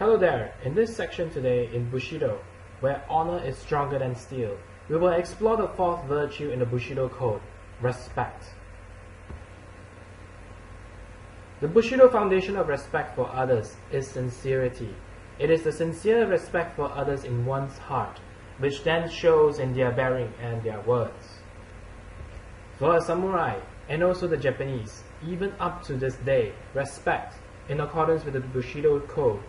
Hello there, in this section today in Bushido, where honor is stronger than steel, we will explore the fourth virtue in the Bushido code, respect. The Bushido foundation of respect for others is sincerity. It is the sincere respect for others in one's heart, which then shows in their bearing and their words. For a samurai, and also the Japanese, even up to this day, respect, in accordance with the Bushido code,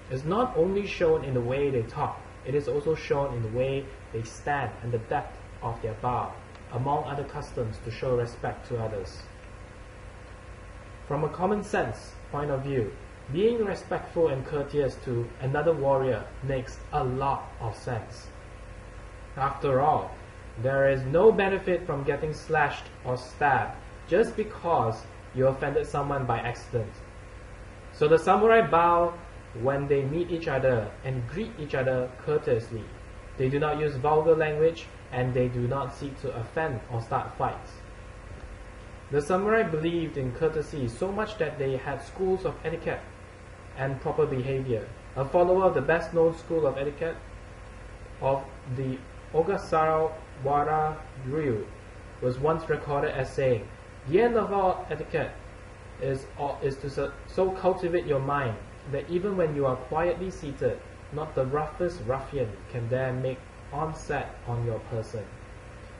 is not only shown in the way they talk, it is also shown in the way they stand and the depth of their bow, among other customs to show respect to others. From a common sense point of view, being respectful and courteous to another warrior makes a lot of sense. After all, there is no benefit from getting slashed or stabbed just because you offended someone by accident. So the samurai bow when they meet each other and greet each other courteously. They do not use vulgar language and they do not seek to offend or start fights. The samurai believed in courtesy so much that they had schools of etiquette and proper behavior. A follower of the best known school of etiquette of the Ogasawara Ryu was once recorded as saying, "The end of all etiquette is to so cultivate your mind that even when you are quietly seated, not the roughest ruffian can dare make onset on your person."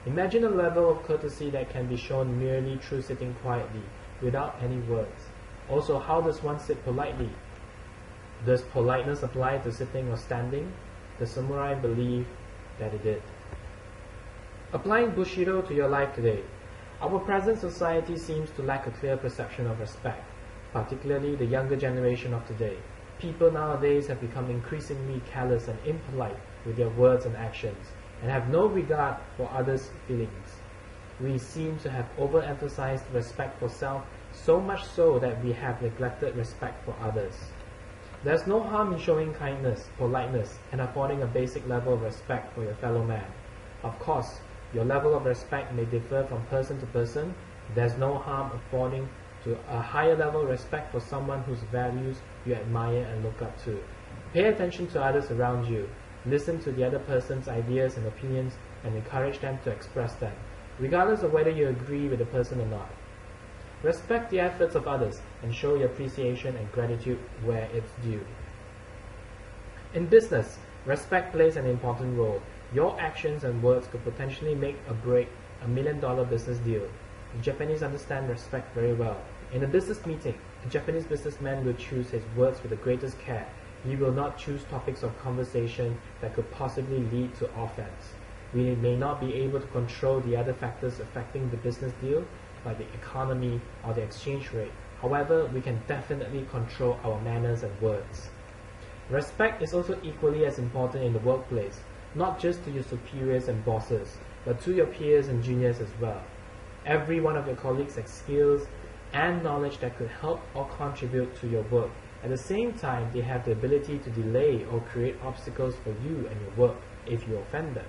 Imagine a level of courtesy that can be shown merely through sitting quietly, without any words. Also, how does one sit politely? Does politeness apply to sitting or standing? The samurai believed that it did. Applying Bushido to your life today, our present society seems to lack a clear perception of respect, particularly the younger generation of today. People nowadays have become increasingly callous and impolite with their words and actions, and have no regard for others' feelings. We seem to have overemphasized respect for self, so much so that we have neglected respect for others. There's no harm in showing kindness, politeness, and affording a basic level of respect for your fellow man. Of course, your level of respect may differ from person to person. There's no harm affording to a higher level of respect for someone whose values you admire and look up to. Pay attention to others around you. Listen to the other person's ideas and opinions and encourage them to express them, regardless of whether you agree with the person or not. Respect the efforts of others and show your appreciation and gratitude where it's due. In business, respect plays an important role. Your actions and words could potentially make or break a $1 million business deal. The Japanese understand respect very well. In a business meeting, a Japanese businessman will choose his words with the greatest care. He will not choose topics of conversation that could possibly lead to offense. We may not be able to control the other factors affecting the business deal, like the economy or the exchange rate. However, we can definitely control our manners and words. Respect is also equally as important in the workplace, not just to your superiors and bosses, but to your peers and juniors as well. Every one of your colleagues has skills and knowledge that could help or contribute to your work. At the same time, they have the ability to delay or create obstacles for you and your work if you offend them.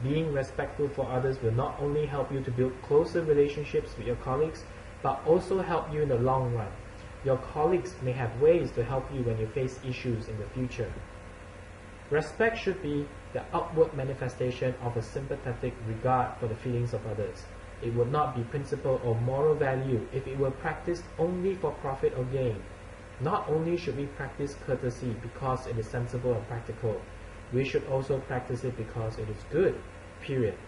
Being respectful for others will not only help you to build closer relationships with your colleagues, but also help you in the long run. Your colleagues may have ways to help you when you face issues in the future. Respect should be the outward manifestation of a sympathetic regard for the feelings of others. It would not be principle or moral value if it were practiced only for profit or gain. Not only should we practice courtesy because it is sensible and practical, we should also practice it because it is good, period.